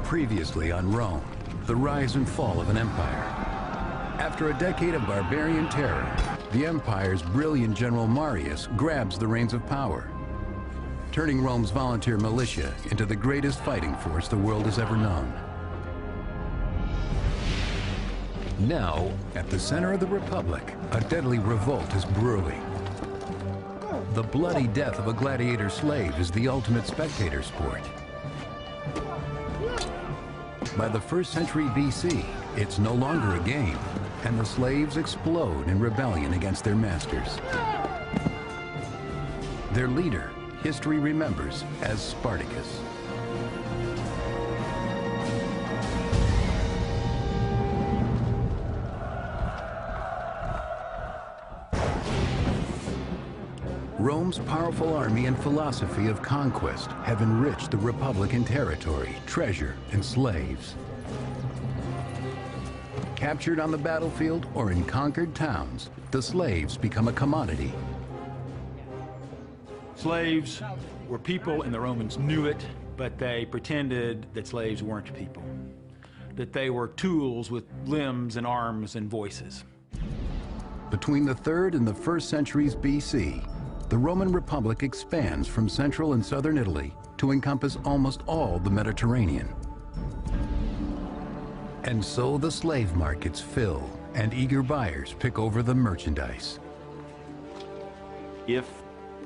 Previously on Rome, the rise and fall of an empire. After a decade of barbarian terror, the empire's brilliant general Marius grabs the reins of power, turning Rome's volunteer militia into the greatest fighting force the world has ever known. Now, at the center of the Republic, a deadly revolt is brewing. The bloody death of a gladiator slave is the ultimate spectator sport. By the 1st century BC, it's no longer a game, and the slaves explode in rebellion against their masters. Their leader, history remembers as Spartacus. Rome's powerful army and philosophy of conquest have enriched the Republican territory, treasure, and slaves. Captured on the battlefield or in conquered towns, the slaves become a commodity. Slaves were people, and the Romans knew it, but they pretended that slaves weren't people, that they were tools with limbs and arms and voices. Between the 3rd and the 1st centuries BC, the Roman Republic expands from central and southern Italy to encompass almost all the Mediterranean. And so the slave markets fill, and eager buyers pick over the merchandise. If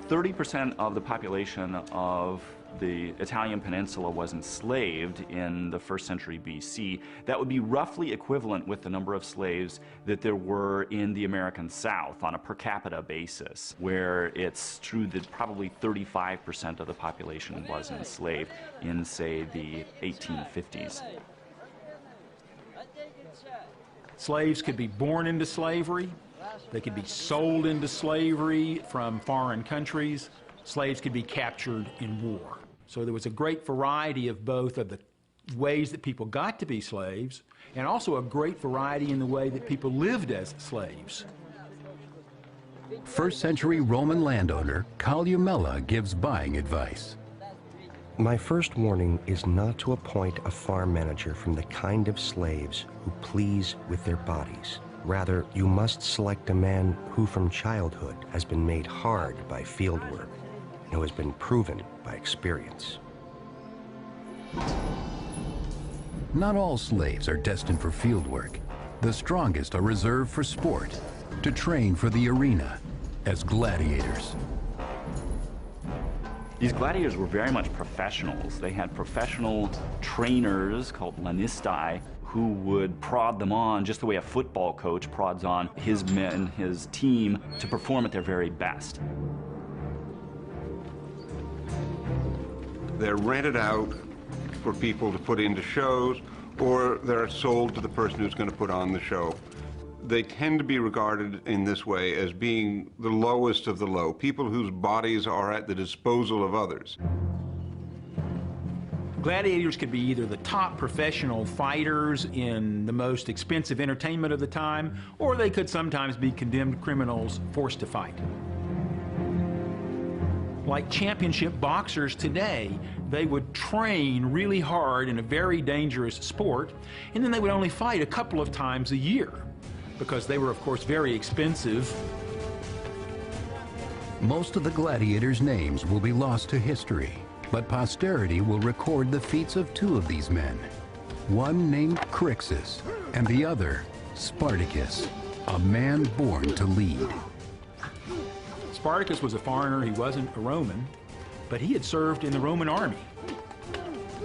30% of the population of the Italian peninsula was enslaved in the 1st century BC, that would be roughly equivalent with the number of slaves that there were in the American South on a per capita basis, where it's true that probably 35% of the population was enslaved in, say, the 1850s. Slaves could be born into slavery. They could be sold into slavery from foreign countries. Slaves could be captured in war. So there was a great variety of both of the ways that people got to be slaves, and also a great variety in the way that people lived as slaves. 1st century Roman landowner Columella gives buying advice. My first warning is not to appoint a farm manager from the kind of slaves who please with their bodies. Rather, you must select a man who from childhood has been made hard by field work and who has been proven by experience. Not all slaves are destined for field work. The strongest are reserved for sport, to train for the arena as gladiators. These gladiators were very much professionals. They had professional trainers called lanistae who would prod them on just the way a football coach prods on his men, his team, to perform at their very best. They're rented out for people to put into shows, or they're sold to the person who's going to put on the show. They tend to be regarded in this way as being the lowest of the low, people whose bodies are at the disposal of others. Gladiators could be either the top professional fighters in the most expensive entertainment of the time, or they could sometimes be condemned criminals forced to fight. Like championship boxers today, they would train really hard in a very dangerous sport, and then they would only fight a couple of times a year, because they were, of course, very expensive. Most of the gladiators' names will be lost to history, but posterity will record the feats of 2 of these men. One named Crixus, and the other Spartacus, a man born to lead. Spartacus was a foreigner. He wasn't a Roman, but he had served in the Roman army.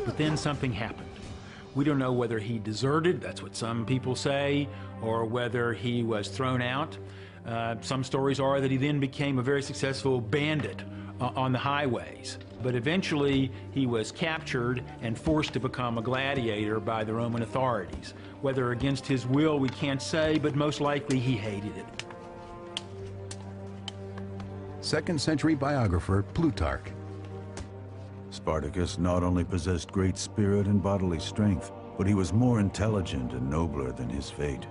But then something happened. We don't know whether he deserted, that's what some people say, or whether he was thrown out. Some stories are that he then became a very successful bandit on the highways. But eventually he was captured and forced to become a gladiator by the Roman authorities. Whether against his will, we can't say, but most likely he hated it. 2nd century biographer Plutarch. Spartacus not only possessed great spirit and bodily strength, but he was more intelligent and nobler than his fate.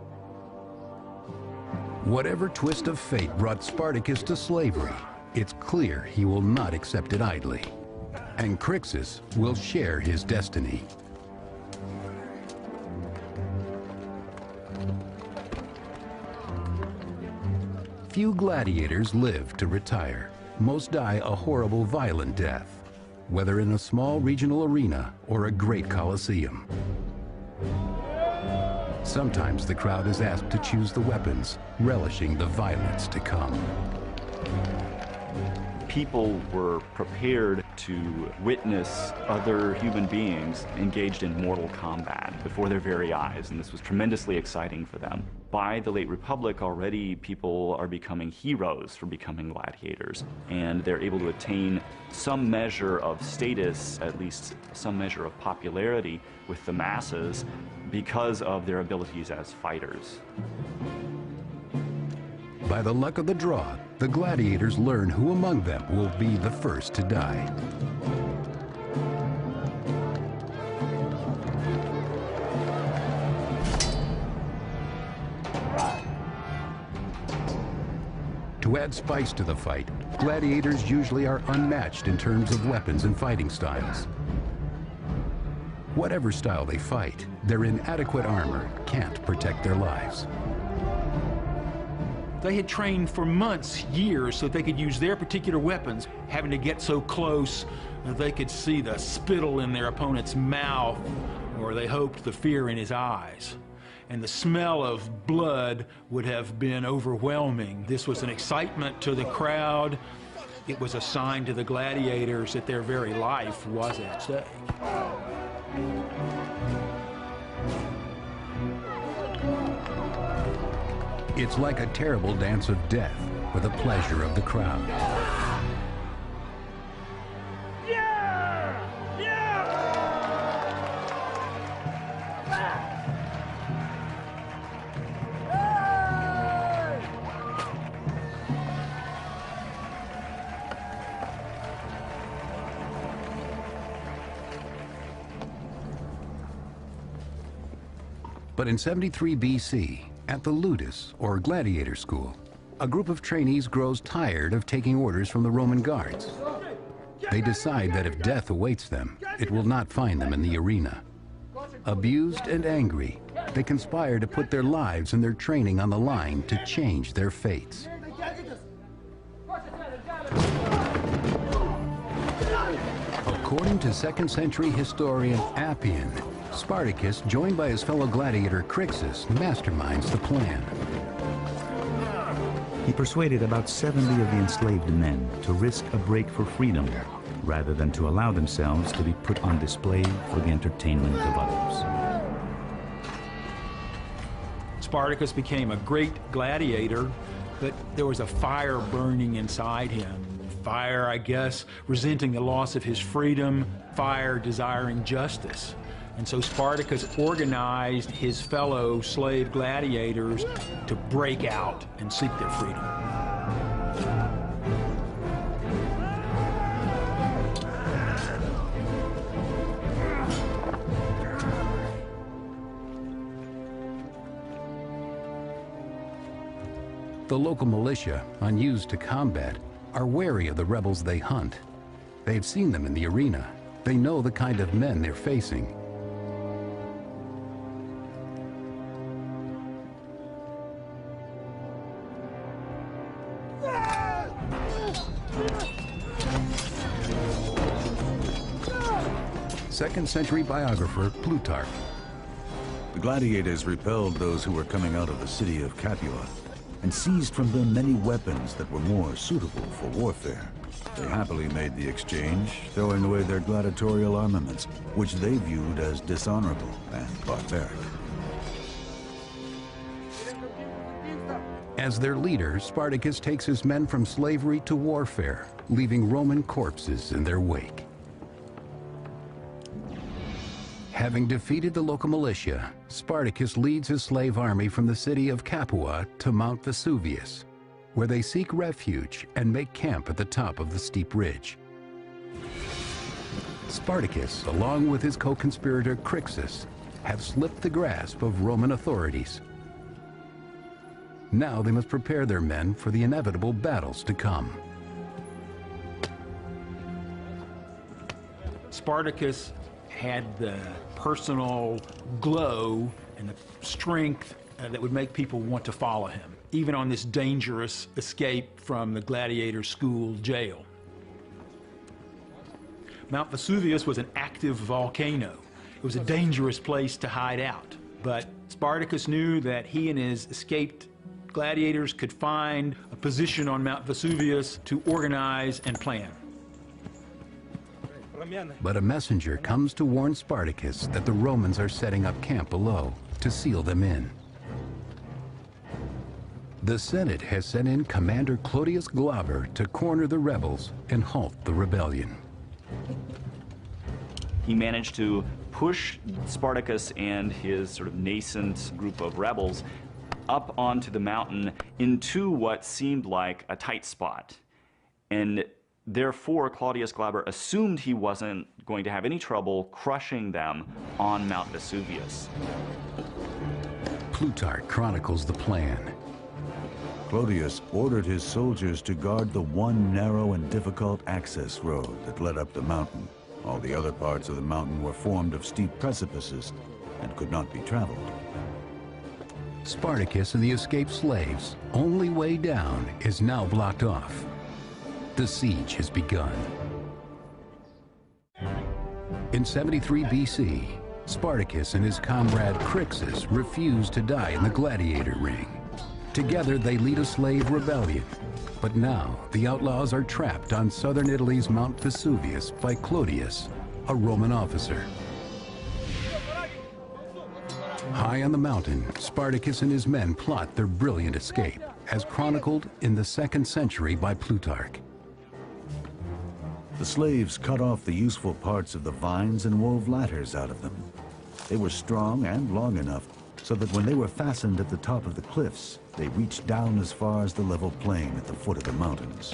Whatever twist of fate brought Spartacus to slavery, it's clear he will not accept it idly. And Crixus will share his destiny. Few gladiators live to retire. Most die a horrible, violent death, whether in a small regional arena or a great coliseum. Sometimes the crowd is asked to choose the weapons, relishing the violence to come. People were prepared to witness other human beings engaged in mortal combat before their very eyes, and this was tremendously exciting for them. By the late Republic, already people are becoming heroes for becoming gladiators, and they're able to attain some measure of status, at least some measure of popularity with the masses because of their abilities as fighters. By the luck of the draw, the gladiators learn who among them will be the first to die. To add spice to the fight, gladiators usually are unmatched in terms of weapons and fighting styles. Whatever style they fight, their inadequate armor can't protect their lives. They had trained for months, years, so they could use their particular weapons, having to get so close that they could see the spittle in their opponent's mouth, or they hoped the fear in his eyes. And the smell of blood would have been overwhelming. This was an excitement to the crowd. It was a sign to the gladiators that their very life was at stake. It's like a terrible dance of death for the pleasure of the crowd. But in 73 BC, at the Ludus, or gladiator school, a group of trainees grows tired of taking orders from the Roman guards. They decide that if death awaits them, it will not find them in the arena. Abused and angry, they conspire to put their lives and their training on the line to change their fates. According to 2nd century historian Appian, Spartacus, joined by his fellow gladiator Crixus, masterminds the plan. He persuaded about 70 of the enslaved men to risk a break for freedom, rather than to allow themselves to be put on display for the entertainment of others. Spartacus became a great gladiator, but there was a fire burning inside him. Fire, I guess, resenting the loss of his freedom, fire desiring justice. And so Spartacus organized his fellow slave gladiators to break out and seek their freedom. The local militia, unused to combat, are wary of the rebels they hunt. They've seen them in the arena. They know the kind of men they're facing. Second-century biographer Plutarch. The gladiators repelled those who were coming out of the city of Capua and seized from them many weapons that were more suitable for warfare. They happily made the exchange, throwing away their gladiatorial armaments, which they viewed as dishonorable and barbaric. As their leader, Spartacus takes his men from slavery to warfare, leaving Roman corpses in their wake. Having defeated the local militia, Spartacus leads his slave army from the city of Capua to Mount Vesuvius, where they seek refuge and make camp at the top of the steep ridge. Spartacus, along with his co-conspirator Crixus, have slipped the grasp of Roman authorities. Now they must prepare their men for the inevitable battles to come. Spartacus had the personal glow and the strength that would make people want to follow him. even on this dangerous escape from the gladiator school jail. Mount Vesuvius was an active volcano. It was a dangerous place to hide out, but Spartacus knew that he and his escaped gladiators could find a position on Mount Vesuvius to organize and plan. But a messenger comes to warn Spartacus that the Romans are setting up camp below to seal them in. The Senate has sent in Commander Clodius Glaber to corner the rebels and halt the rebellion. He managed to push Spartacus and his sort of nascent group of rebels up onto the mountain into what seemed like a tight spot. And therefore, Clodius Glaber assumed he wasn't going to have any trouble crushing them on Mount Vesuvius. Plutarch chronicles the plan. Clodius ordered his soldiers to guard the one narrow and difficult access road that led up the mountain. All the other parts of the mountain were formed of steep precipices and could not be traveled. Spartacus and the escaped slaves' only way down is now blocked off. The siege has begun. In 73 BC, Spartacus and his comrade Crixus refuse to die in the gladiator ring. Together they lead a slave rebellion. But now the outlaws are trapped on southern Italy's Mount Vesuvius by Clodius, a Roman officer. High on the mountain, Spartacus and his men plot their brilliant escape, as chronicled in the 2nd century by Plutarch. The slaves cut off the useful parts of the vines and wove ladders out of them. They were strong and long enough so that when they were fastened at the top of the cliffs, they reached down as far as the level plain at the foot of the mountains.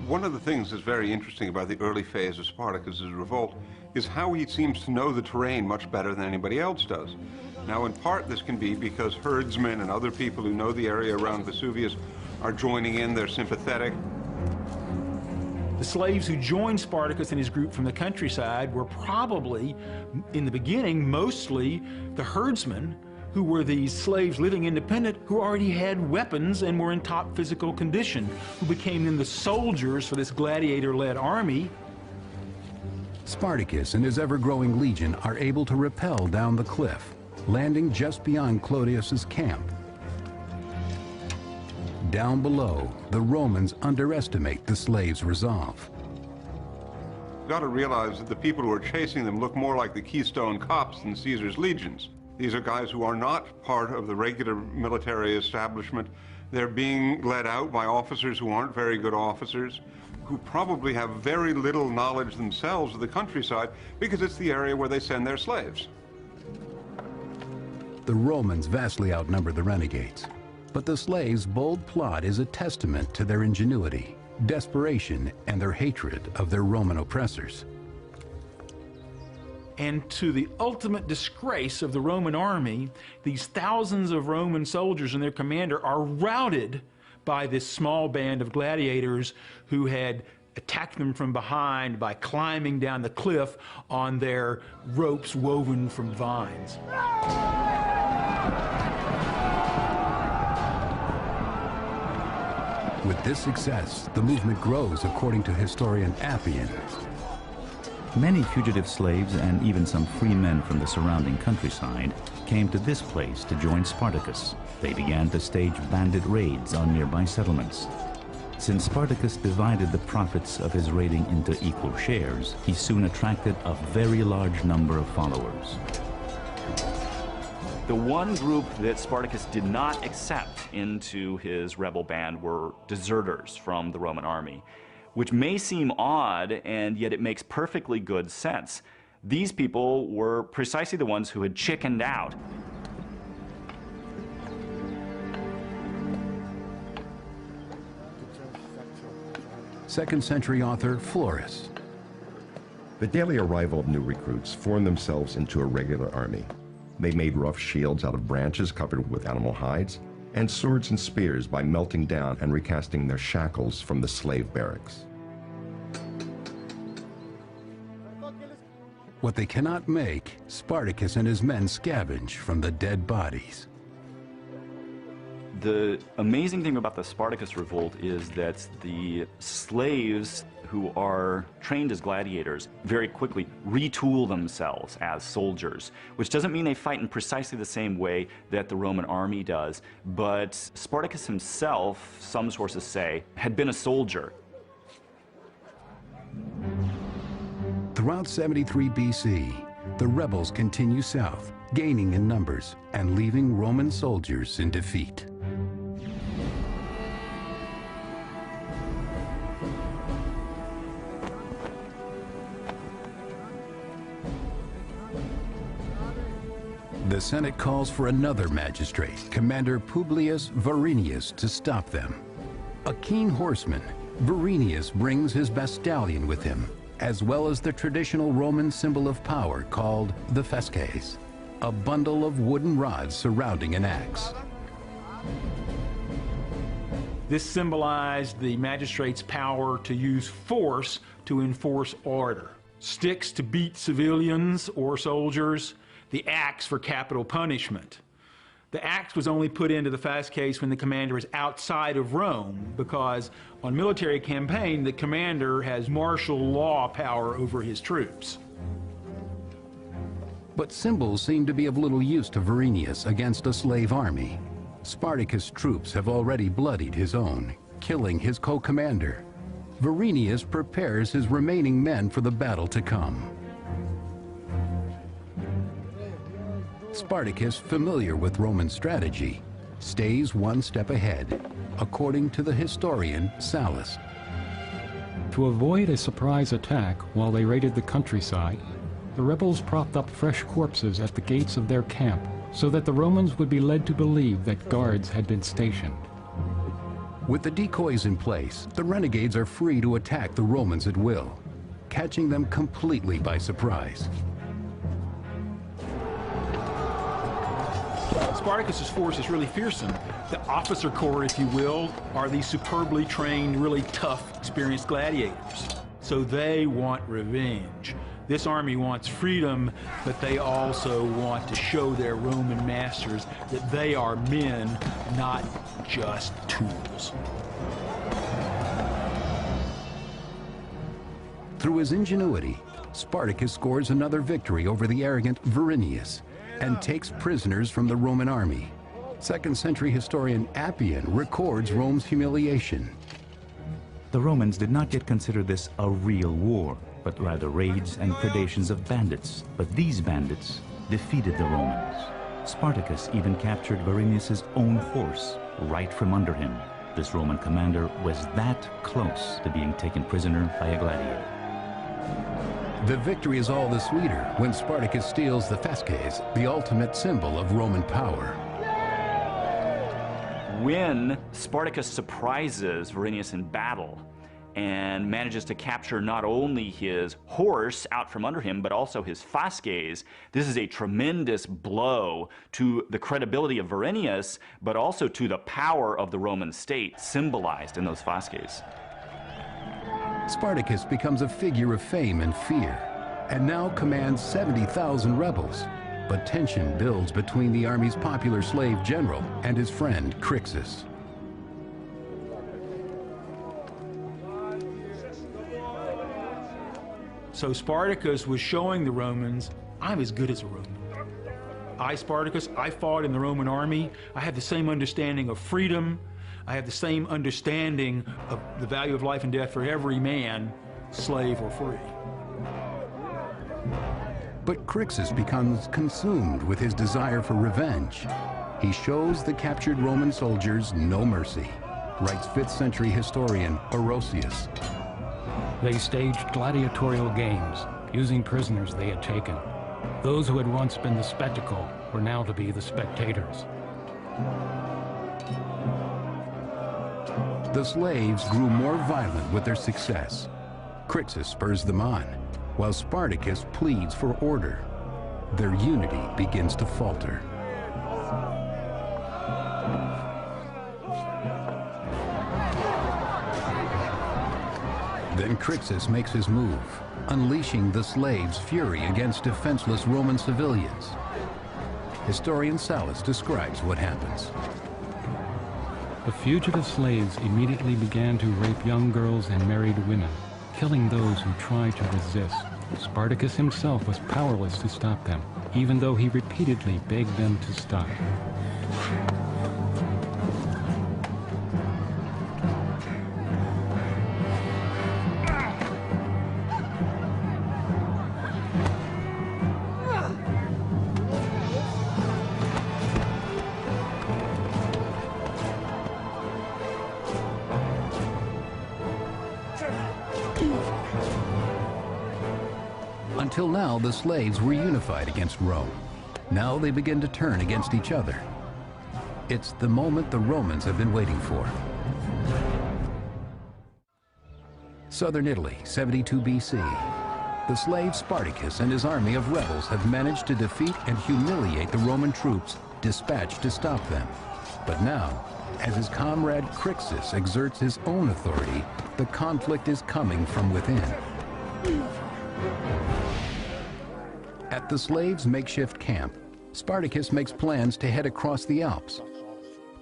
One of the things that's very interesting about the early phase of Spartacus's revolt is how he seems to know the terrain much better than anybody else does. Now, in part, this can be because herdsmen and other people who know the area around Vesuvius are joining in, they're sympathetic. The slaves who joined Spartacus and his group from the countryside were probably, in the beginning, mostly the herdsmen, who were these slaves living independent, who already had weapons and were in top physical condition, who became then the soldiers for this gladiator-led army. Spartacus and his ever-growing legion are able to rappel down the cliff, landing just beyond Clodius's camp. Down below, the Romans underestimate the slaves' resolve. You've got to realize that the people who are chasing them look more like the Keystone Cops than Caesar's legions. These are guys who are not part of the regular military establishment. They're being led out by officers who aren't very good officers, who probably have very little knowledge themselves of the countryside because it's the area where they send their slaves. The Romans vastly outnumber the renegades, but the slaves' bold plot is a testament to their ingenuity, desperation, and their hatred of their Roman oppressors. And to the ultimate disgrace of the Roman army, these thousands of Roman soldiers and their commander are routed by this small band of gladiators who had attacked them from behind by climbing down the cliff on their ropes woven from vines. With this success, the movement grows, according to historian Appian. Many fugitive slaves and even some free men from the surrounding countryside came to this place to join Spartacus. They began to stage bandit raids on nearby settlements. Since Spartacus divided the profits of his raiding into equal shares, he soon attracted a very large number of followers. The one group that Spartacus did not accept into his rebel band were deserters from the Roman army, which may seem odd, and yet it makes perfectly good sense. These people were precisely the ones who had chickened out. Second-century author Florus. The daily arrival of new recruits formed themselves into a regular army. They made rough shields out of branches covered with animal hides, and swords and spears by melting down and recasting their shackles from the slave barracks. What they cannot make, Spartacus and his men scavenge from the dead bodies. The amazing thing about the Spartacus revolt is that the slaves who are trained as gladiators very quickly retool themselves as soldiers, which doesn't mean they fight in precisely the same way that the Roman army does, but Spartacus himself, some sources say, had been a soldier. Throughout 73 BC, the rebels continue south, gaining in numbers and leaving Roman soldiers in defeat. The Senate calls for another magistrate, Commander Publius Varinius, to stop them. A keen horseman, Varinius brings his bastallion with him, as well as the traditional Roman symbol of power called the fasces, a bundle of wooden rods surrounding an axe. This symbolized the magistrate's power to use force to enforce order. Sticks to beat civilians or soldiers, the axe for capital punishment. The axe was only put into the fasces when the commander is outside of Rome, because on military campaign, the commander has martial law power over his troops. But symbols seem to be of little use to Varinius against a slave army. Spartacus' troops have already bloodied his own, killing his co-commander. Varinius prepares his remaining men for the battle to come. Spartacus, familiar with Roman strategy, stays one step ahead, according to the historian Sallust. To avoid a surprise attack while they raided the countryside, the rebels propped up fresh corpses at the gates of their camp so that the Romans would be led to believe that guards had been stationed. With the decoys in place, the renegades are free to attack the Romans at will, catching them completely by surprise. Spartacus's force is really fearsome. The officer corps, if you will, are these superbly trained, really tough, experienced gladiators. So they want revenge. This army wants freedom, but they also want to show their Roman masters that they are men, not just tools. Through his ingenuity, Spartacus scores another victory over the arrogant Varinius and takes prisoners from the Roman army. 2nd century historian Appian records Rome's humiliation. The Romans did not yet consider this a real war, but rather raids and predations of bandits. But these bandits defeated the Romans. Spartacus even captured Varinius' own horse right from under him. This Roman commander was that close to being taken prisoner by a gladiator. The victory is all the sweeter when Spartacus steals the fasces, the ultimate symbol of Roman power. When Spartacus surprises Varinius in battle and manages to capture not only his horse out from under him, but also his fasces, this is a tremendous blow to the credibility of Varinius, but also to the power of the Roman state symbolized in those fasces. Spartacus becomes a figure of fame and fear, and now commands 70,000 rebels. But tension builds between the army's popular slave general and his friend Crixus. So Spartacus was showing the Romans, I'm as good as a Roman. I, Spartacus, I fought in the Roman army. I have the same understanding of freedom. I have the same understanding of the value of life and death for every man, slave or free. But Crixus becomes consumed with his desire for revenge. He shows the captured Roman soldiers no mercy, writes 5th century historian Orosius. They staged gladiatorial games, using prisoners they had taken. Those who had once been the spectacle were now to be the spectators. The slaves grew more violent with their success. Crixus spurs them on, while Spartacus pleads for order. Their unity begins to falter. Then Crixus makes his move, unleashing the slaves' fury against defenseless Roman civilians. Historian Sallust describes what happens. The fugitive slaves immediately began to rape young girls and married women, killing those who tried to resist. Spartacus himself was powerless to stop them, even though he repeatedly begged them to stop. Until now, the slaves were unified against Rome. Now they begin to turn against each other. It's the moment the Romans have been waiting for. Southern Italy, 72 BC. The slave Spartacus and his army of rebels have managed to defeat and humiliate the Roman troops dispatched to stop them. But now, as his comrade Crixus exerts his own authority, the conflict is coming from within. At the slaves' makeshift camp, Spartacus makes plans to head across the Alps.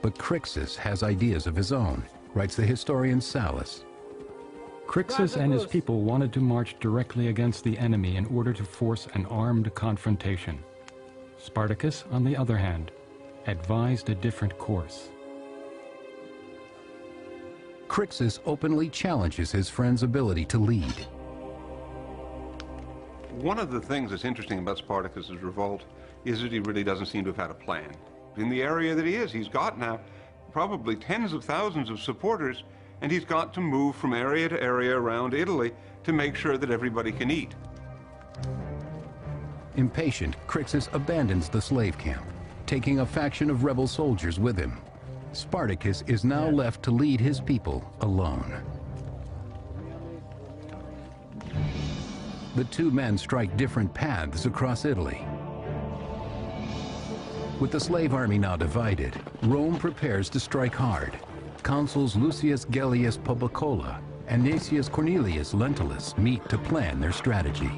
But Crixus has ideas of his own, writes the historian Sallust. Crixus and his people wanted to march directly against the enemy in order to force an armed confrontation. Spartacus, on the other hand, advised a different course. Crixus openly challenges his friend's ability to lead. One of the things that's interesting about Spartacus's revolt is that he really doesn't seem to have had a plan. In the area that he is, he's got now probably tens of thousands of supporters, and he's got to move from area to area around Italy to make sure that everybody can eat. Impatient, Crixus abandons the slave camp, taking a faction of rebel soldiers with him. Spartacus is now left to lead his people alone. The two men strike different paths across Italy. With the slave army now divided, Rome prepares to strike hard. Consuls Lucius Gellius Publicola and Nacius Cornelius Lentulus meet to plan their strategy.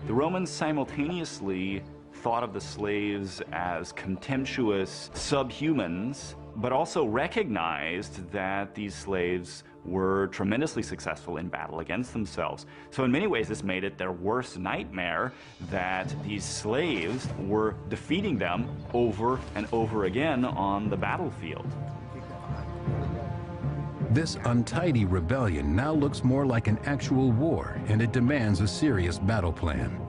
The Romans simultaneously thought of the slaves as contemptuous subhumans, but also recognized that these slaves were tremendously successful in battle against themselves. So in many ways, this made it their worst nightmare that these slaves were defeating them over and over again on the battlefield. This untidy rebellion now looks more like an actual war, and it demands a serious battle plan.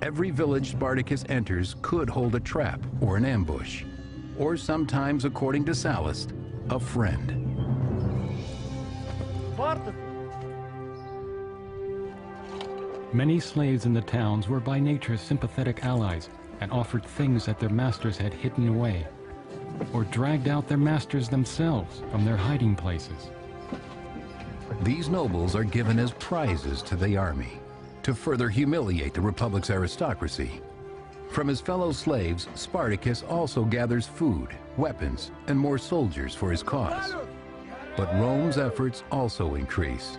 Every village Spartacus enters could hold a trap or an ambush, or sometimes, according to Sallust, a friend. Many slaves in the towns were by nature sympathetic allies and offered things that their masters had hidden away, or dragged out their masters themselves from their hiding places. These nobles are given as prizes to the army, to further humiliate the Republic's aristocracy. From his fellow slaves, Spartacus also gathers food, weapons, and more soldiers for his cause. But Rome's efforts also increase.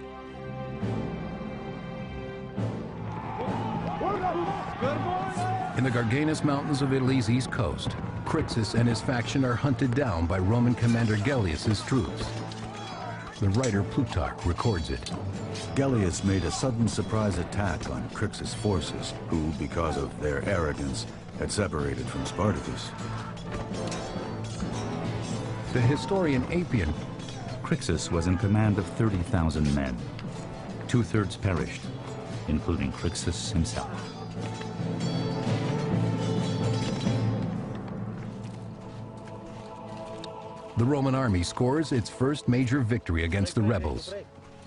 In the Garganus Mountains of Italy's east coast, Crixus and his faction are hunted down by Roman commander Gellius's troops. The writer Plutarch records it. Gellius made a sudden surprise attack on Crixus' forces, who, because of their arrogance, had separated from Spartacus. The historian Appian. Crixus was in command of 30,000 men. 2/3 perished, including Crixus himself. The Roman army scores its first major victory against the rebels,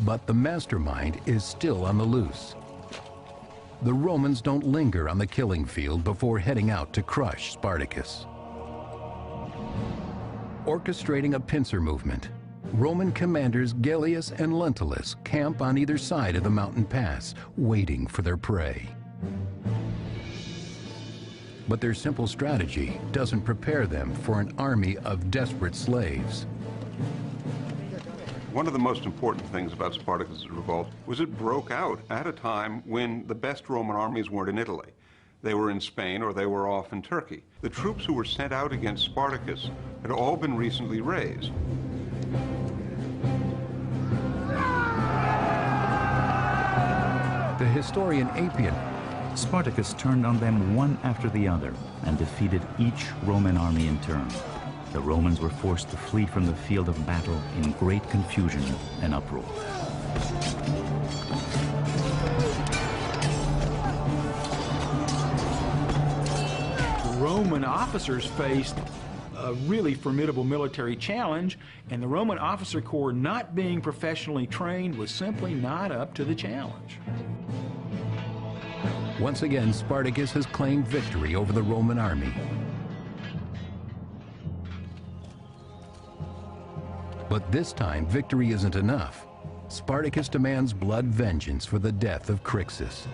but the mastermind is still on the loose. The Romans don't linger on the killing field before heading out to crush Spartacus. Orchestrating a pincer movement, Roman commanders Gellius and Lentulus camp on either side of the mountain pass, waiting for their prey. But their simple strategy doesn't prepare them for an army of desperate slaves. One of the most important things about Spartacus' revolt was it broke out at a time when the best Roman armies weren't in Italy. They were in Spain or they were off in Turkey. The troops who were sent out against Spartacus had all been recently raised. The historian Appian. Spartacus turned on them one after the other and defeated each Roman army in turn. The Romans were forced to flee from the field of battle in great confusion and uproar. Roman officers faced a really formidable military challenge, and the Roman officer corps, not being professionally trained, was simply not up to the challenge. Once again, Spartacus has claimed victory over the Roman army. But this time, victory isn't enough. Spartacus demands blood vengeance for the death of Crixus.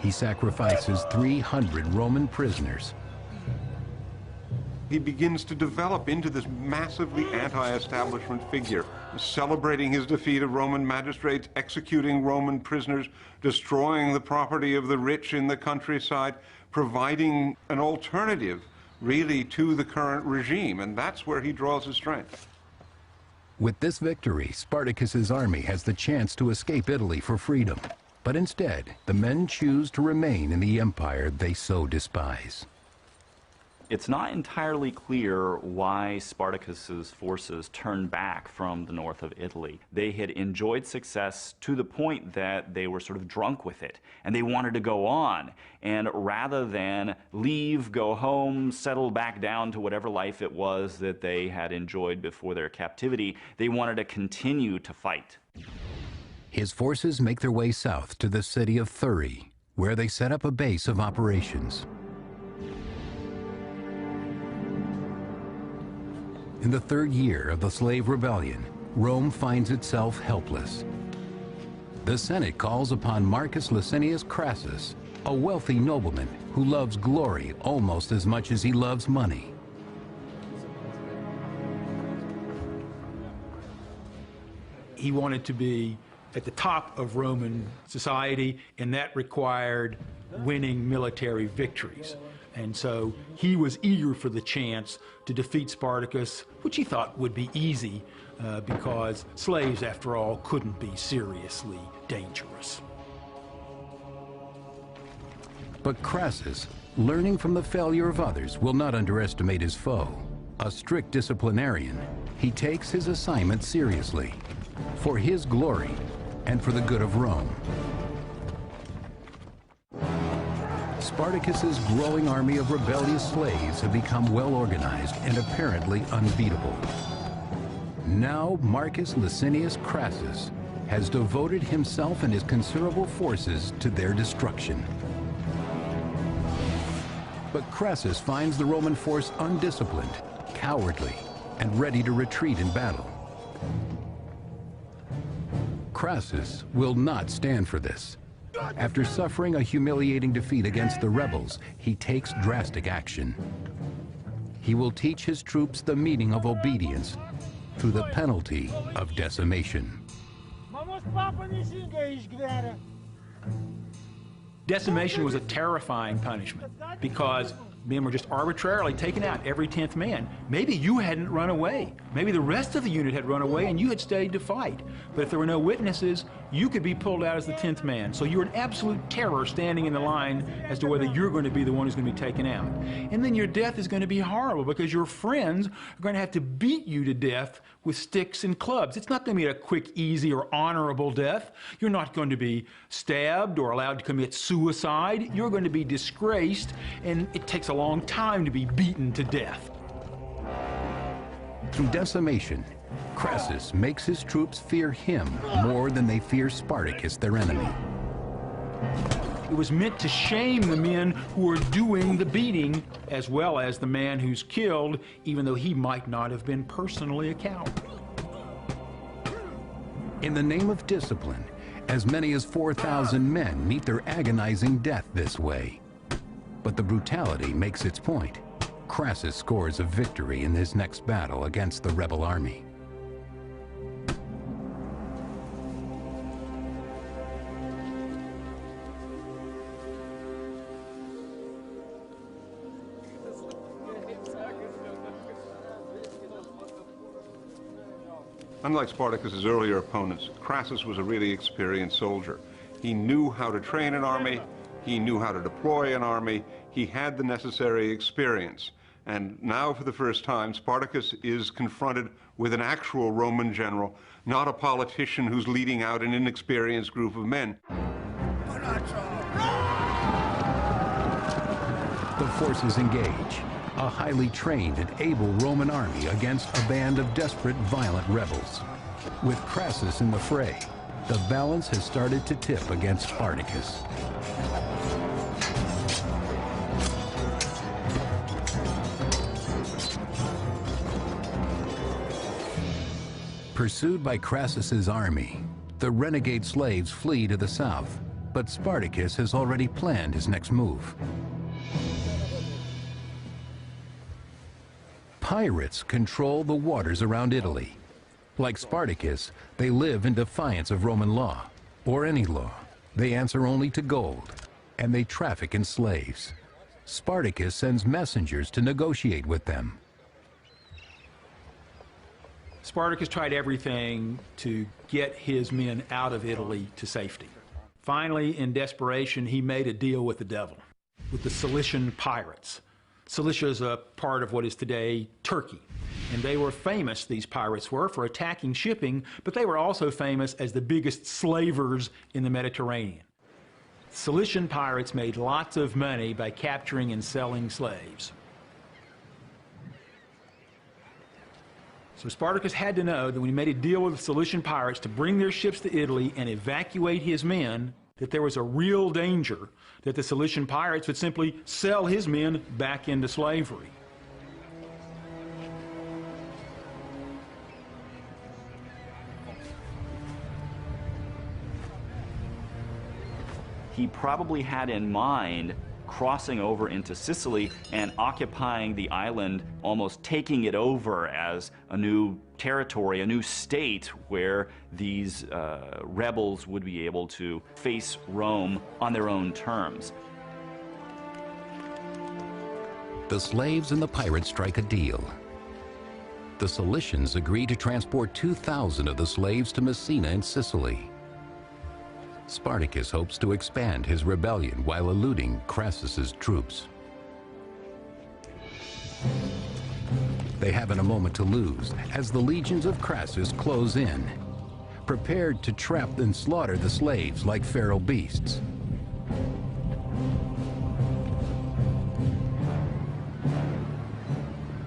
He sacrifices 300 Roman prisoners. He begins to develop into this massively anti-establishment figure, celebrating his defeat of Roman magistrates, executing Roman prisoners, destroying the property of the rich in the countryside, providing an alternative, really, to the current regime, and that's where he draws his strength. With this victory, Spartacus's army has the chance to escape Italy for freedom. But instead, the men choose to remain in the empire they so despise. It's not entirely clear why Spartacus's forces turned back from the north of Italy. They had enjoyed success to the point that they were sort of drunk with it, and they wanted to go on. And rather than leave, go home, settle back down to whatever life it was that they had enjoyed before their captivity, they wanted to continue to fight. His forces make their way south to the city of Thurii, where they set up a base of operations. In the third year of the slave rebellion, Rome finds itself helpless. The Senate calls upon Marcus Licinius Crassus, a wealthy nobleman who loves glory almost as much as he loves money. He wanted to be at the top of Roman society, and that required winning military victories. And so he was eager for the chance to defeat Spartacus, which he thought would be easy because slaves, after all, couldn't be seriously dangerous. But Crassus, learning from the failure of others, will not underestimate his foe. A strict disciplinarian, he takes his assignment seriously, for his glory and for the good of Rome. Spartacus's growing army of rebellious slaves have become well organized and apparently unbeatable. Now Marcus Licinius Crassus has devoted himself and his considerable forces to their destruction. But Crassus finds the Roman force undisciplined, cowardly, and ready to retreat in battle. Crassus will not stand for this. After suffering a humiliating defeat against the rebels, he takes drastic action. He will teach his troops the meaning of obedience through the penalty of decimation. Decimation was a terrifying punishment because men were just arbitrarily taken out, every 10th man. Maybe you hadn't run away. Maybe the rest of the unit had run away and you had stayed to fight. But if there were no witnesses, you could be pulled out as the 10th man. So you were in absolute terror standing in the line as to whether you're going to be the one who's going to be taken out. And then your death is going to be horrible because your friends are going to have to beat you to death with sticks and clubs. It's not going to be a quick, easy, or honorable death. You're not going to be stabbed or allowed to commit suicide. You're going to be disgraced, and it takes a long time to be beaten to death. Through decimation, Crassus makes his troops fear him more than they fear Spartacus, their enemy. It was meant to shame the men who are doing the beating, as well as the man who's killed, even though he might not have been personally a coward. In the name of discipline, as many as 4,000 men meet their agonizing death this way. But the brutality makes its point. Crassus scores a victory in his next battle against the rebel army. Unlike Spartacus's earlier opponents, Crassus was a really experienced soldier. He knew how to train an army, he knew how to deploy an army, he had the necessary experience. And now, for the first time, Spartacus is confronted with an actual Roman general, not a politician who's leading out an inexperienced group of men. The forces engage, a highly trained and able Roman army against a band of desperate, violent rebels. With Crassus in the fray, the balance has started to tip against Spartacus. Pursued by Crassus's army, the renegade slaves flee to the south, but Spartacus has already planned his next move. Pirates control the waters around Italy. Like Spartacus, they live in defiance of Roman law, or any law. They answer only to gold, and they traffic in slaves. Spartacus sends messengers to negotiate with them. Spartacus tried everything to get his men out of Italy to safety. Finally, in desperation, he made a deal with the devil, with the Cilician pirates. Cilicia is a part of what is today Turkey. And they were famous, these pirates were, for attacking shipping, but they were also famous as the biggest slavers in the Mediterranean. Cilician pirates made lots of money by capturing and selling slaves. So Spartacus had to know that when he made a deal with the Cilician pirates to bring their ships to Italy and evacuate his men, that there was a real danger that the Cilician pirates would simply sell his men back into slavery. He probably had in mind crossing over into Sicily and occupying the island, almost taking it over as a new territory, a new state where these rebels would be able to face Rome on their own terms. The slaves and the pirates strike a deal. The Cilicians agree to transport 2,000 of the slaves to Messina in Sicily. Spartacus hopes to expand his rebellion while eluding Crassus's troops. They haven't a moment to lose as the legions of Crassus close in, prepared to trap and slaughter the slaves like feral beasts.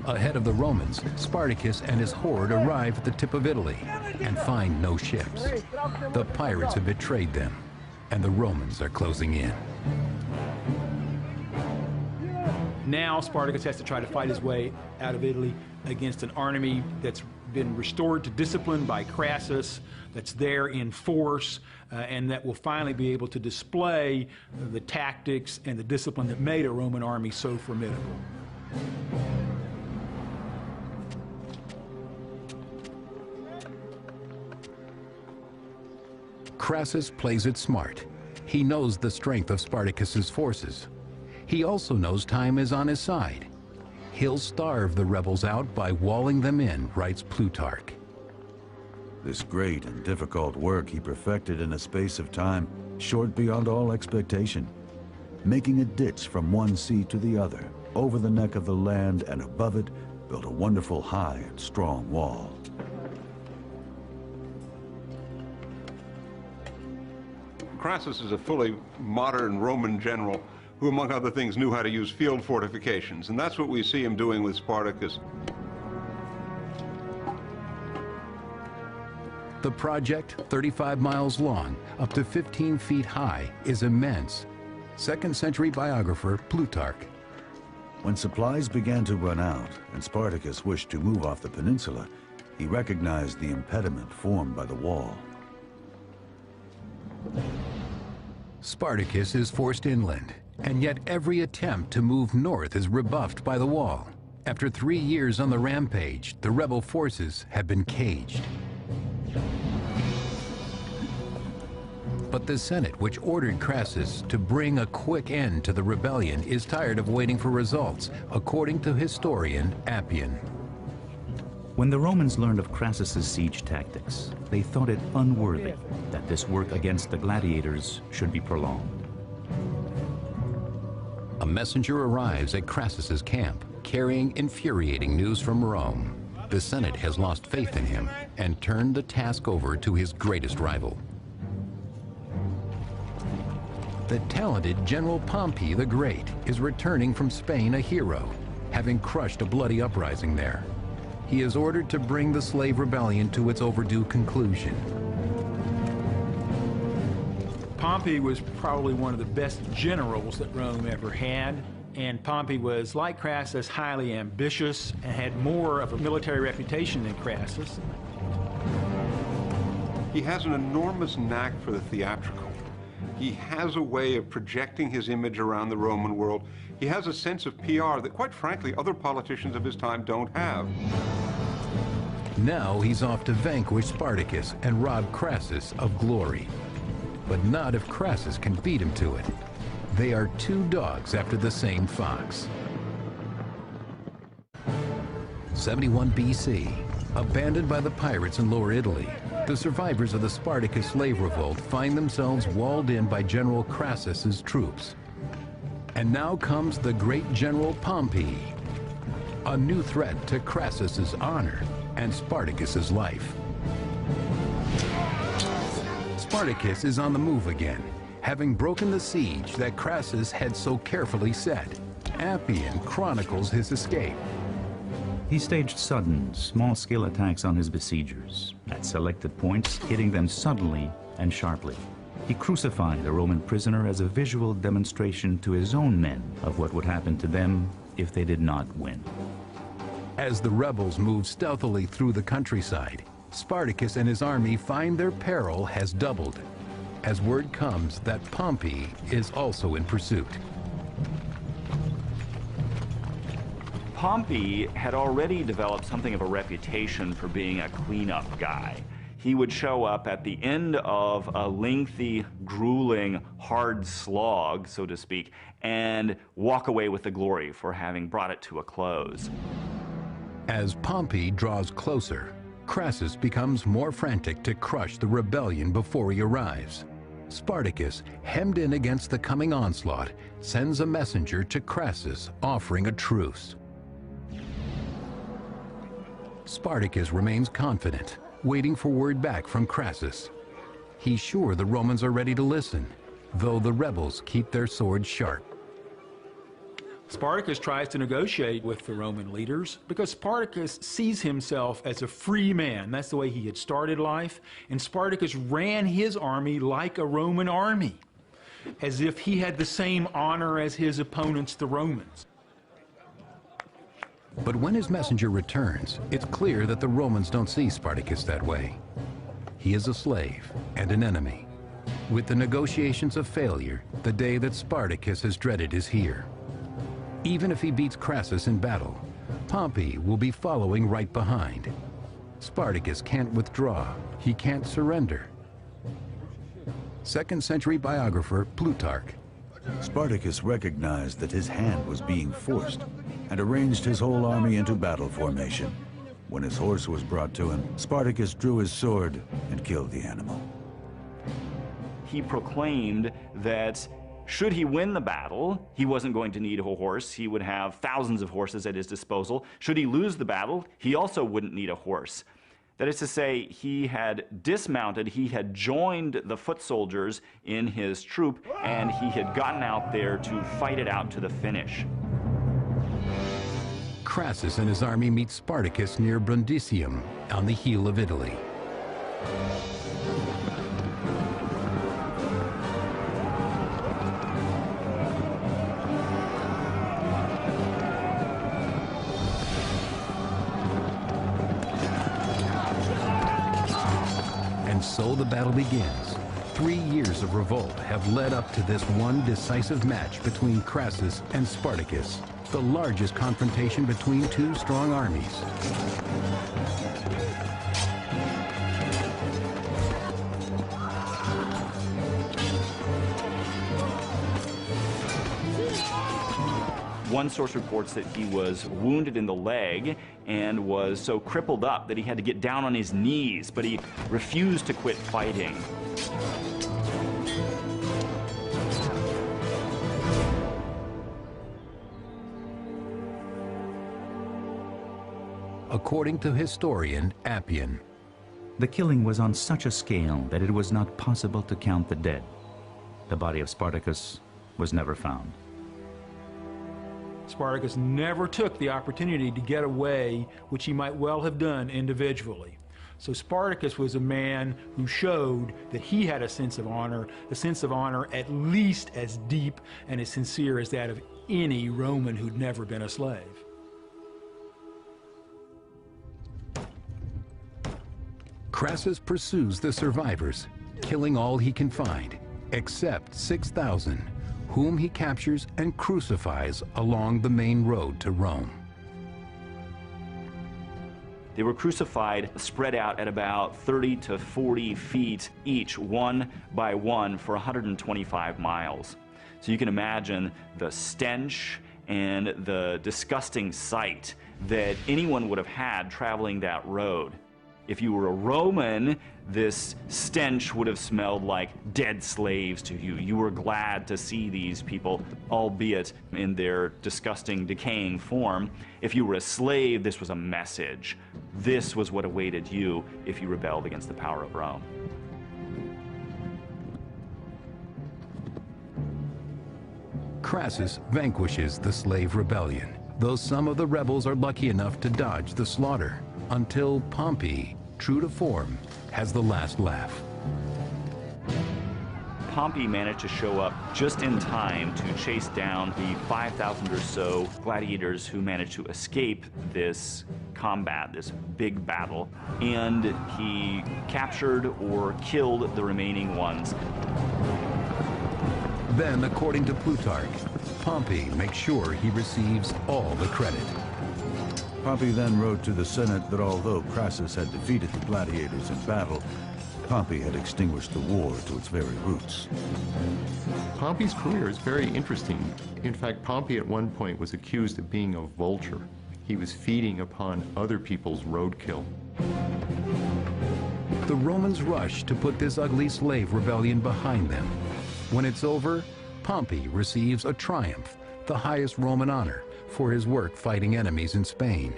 Ahead of the Romans, Spartacus and his horde arrive at the tip of Italy and find no ships. The pirates have betrayed them, and the Romans are closing in. Now Spartacus has to try to fight his way out of Italy against an army that's been restored to discipline by Crassus, that's there in force, and that will finally be able to display the tactics and the discipline that made a Roman army so formidable. Crassus plays it smart. He knows the strength of Spartacus's forces. He also knows time is on his side. He'll starve the rebels out by walling them in, writes Plutarch. This great and difficult work he perfected in a space of time short beyond all expectation, making a ditch from one sea to the other, over the neck of the land, and above it built a wonderful high and strong wall. Crassus is a fully modern Roman general who, among other things, knew how to use field fortifications, and that's what we see him doing with Spartacus. The project, 35 miles long, up to 15 feet high, is immense. 2nd century biographer Plutarch. When supplies began to run out and Spartacus wished to move off the peninsula, he recognized the impediment formed by the wall. Spartacus is forced inland, and yet every attempt to move north is rebuffed by the wall. After 3 years on the rampage, the rebel forces have been caged. But the Senate, which ordered Crassus to bring a quick end to the rebellion, is tired of waiting for results, according to historian Appian. When the Romans learned of Crassus's siege tactics, they thought it unworthy that this work against the gladiators should be prolonged. A messenger arrives at Crassus's camp, carrying infuriating news from Rome. The Senate has lost faith in him and turned the task over to his greatest rival. The talented General Pompey the Great is returning from Spain a hero, having crushed a bloody uprising there. He is ordered to bring the slave rebellion to its overdue conclusion. Pompey was probably one of the best generals that Rome ever had, and Pompey was, like Crassus, highly ambitious and had more of a military reputation than Crassus. He has an enormous knack for the theatrical. He has a way of projecting his image around the Roman world. He has a sense of PR that, quite frankly, other politicians of his time don't have. Now he's off to vanquish Spartacus and rob Crassus of glory. But not if Crassus can beat him to it. They are two dogs after the same fox. 71 BC, abandoned by the pirates in Lower Italy, the survivors of the Spartacus slave revolt find themselves walled in by General Crassus's troops. And now comes the great General Pompey, a new threat to Crassus's honor and Spartacus's life. Spartacus is on the move again, having broken the siege that Crassus had so carefully set. Appian chronicles his escape. He staged sudden, small-scale attacks on his besiegers, at selected points, hitting them suddenly and sharply. He crucified a Roman prisoner as a visual demonstration to his own men of what would happen to them if they did not win. As the rebels move stealthily through the countryside, Spartacus and his army find their peril has doubled, as word comes that Pompey is also in pursuit. Pompey had already developed something of a reputation for being a cleanup guy. He would show up at the end of a lengthy, grueling, hard slog, so to speak, and walk away with the glory for having brought it to a close. As Pompey draws closer, Crassus becomes more frantic to crush the rebellion before he arrives. Spartacus, hemmed in against the coming onslaught, sends a messenger to Crassus offering a truce. Spartacus remains confident, waiting for word back from Crassus. He's sure the Romans are ready to listen, though the rebels keep their swords sharp. Spartacus tries to negotiate with the Roman leaders because Spartacus sees himself as a free man. That's the way he had started life. And Spartacus ran his army like a Roman army, as if he had the same honor as his opponents, the Romans. But when his messenger returns, it's clear that the Romans don't see Spartacus that way. He is a slave and an enemy. With the negotiations a failure, the day that Spartacus has dreaded is here. Even if he beats Crassus in battle, Pompey will be following right behind. Spartacus can't withdraw. He can't surrender. 2nd century biographer Plutarch. Spartacus recognized that his hand was being forced and arranged his whole army into battle formation. When his horse was brought to him, Spartacus drew his sword and killed the animal. He proclaimed that should he win the battle, he wasn't going to need a horse. He would have thousands of horses at his disposal. Should he lose the battle, he also wouldn't need a horse. That is to say, he had dismounted, he had joined the foot soldiers in his troop, and he had gotten out there to fight it out to the finish. Crassus and his army meet Spartacus near Brundisium, on the heel of Italy. And so the battle begins. 3 years of revolt have led up to this one decisive match between Crassus and Spartacus, the largest confrontation between two strong armies. One source reports that he was wounded in the leg and was so crippled up that he had to get down on his knees, but he refused to quit fighting. According to historian Appian, the killing was on such a scale that it was not possible to count the dead. The body of Spartacus was never found. Spartacus never took the opportunity to get away, which he might well have done individually. So Spartacus was a man who showed that he had a sense of honor at least as deep and as sincere as that of any Roman who'd never been a slave. Crassus pursues the survivors, killing all he can find, except 6,000, whom he captures and crucifies along the main road to Rome. They were crucified, spread out at about 30 to 40 feet each, one by one, for 125 miles. So you can imagine the stench and the disgusting sight that anyone would have had traveling that road. If you were a Roman, this stench would have smelled like dead slaves to you. You were glad to see these people, albeit in their disgusting, decaying form. If you were a slave, this was a message. This was what awaited you if you rebelled against the power of Rome. Crassus vanquishes the slave rebellion, though some of the rebels are lucky enough to dodge the slaughter, until Pompey, true to form, has the last laugh. Pompey managed to show up just in time to chase down the 5,000 or so gladiators who managed to escape this combat, this big battle, and he captured or killed the remaining ones. Then, according to Plutarch, Pompey makes sure he receives all the credit. Pompey then wrote to the Senate that although Crassus had defeated the gladiators in battle, Pompey had extinguished the war to its very roots. Pompey's career is very interesting. In fact, Pompey at one point was accused of being a vulture. He was feeding upon other people's roadkill. The Romans rush to put this ugly slave rebellion behind them. When it's over, Pompey receives a triumph, the highest Roman honor, for his work fighting enemies in Spain.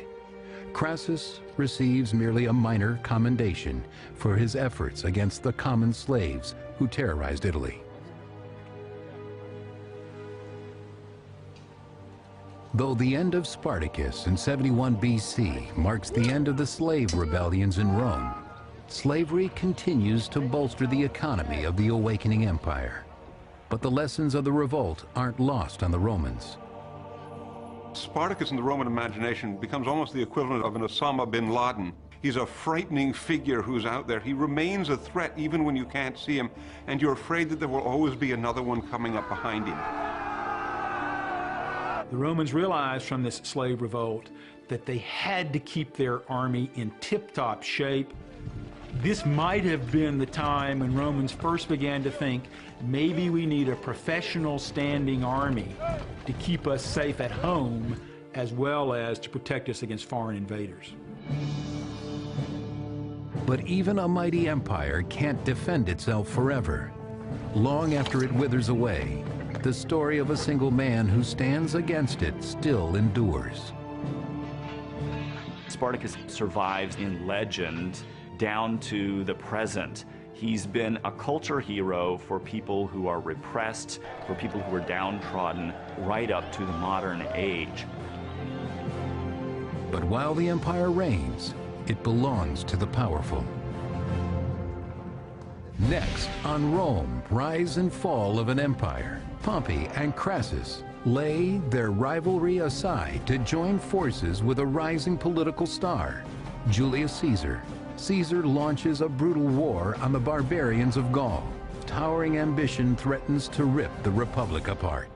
Crassus receives merely a minor commendation for his efforts against the common slaves who terrorized Italy. Though the end of Spartacus in 71 BC marks the end of the slave rebellions in Rome, slavery continues to bolster the economy of the awakening empire. But the lessons of the revolt aren't lost on the Romans. Spartacus in the Roman imagination becomes almost the equivalent of an Osama bin Laden. He's a frightening figure who's out there. He remains a threat even when you can't see him, and you're afraid that there will always be another one coming up behind him. The Romans realized from this slave revolt that they had to keep their army in tip-top shape. This might have been the time when Romans first began to think, maybe we need a professional standing army to keep us safe at home as well as to protect us against foreign invaders. But even a mighty empire can't defend itself forever. Long after it withers away, the story of a single man who stands against it still endures. Spartacus survives in legend down to the present. He's been a culture hero for people who are repressed, for people who are downtrodden, right up to the modern age. But while the empire reigns, it belongs to the powerful. Next, on Rome, rise and fall of an empire, Pompey and Crassus lay their rivalry aside to join forces with a rising political star, Julius Caesar. Caesar launches a brutal war on the barbarians of Gaul. Towering ambition threatens to rip the Republic apart.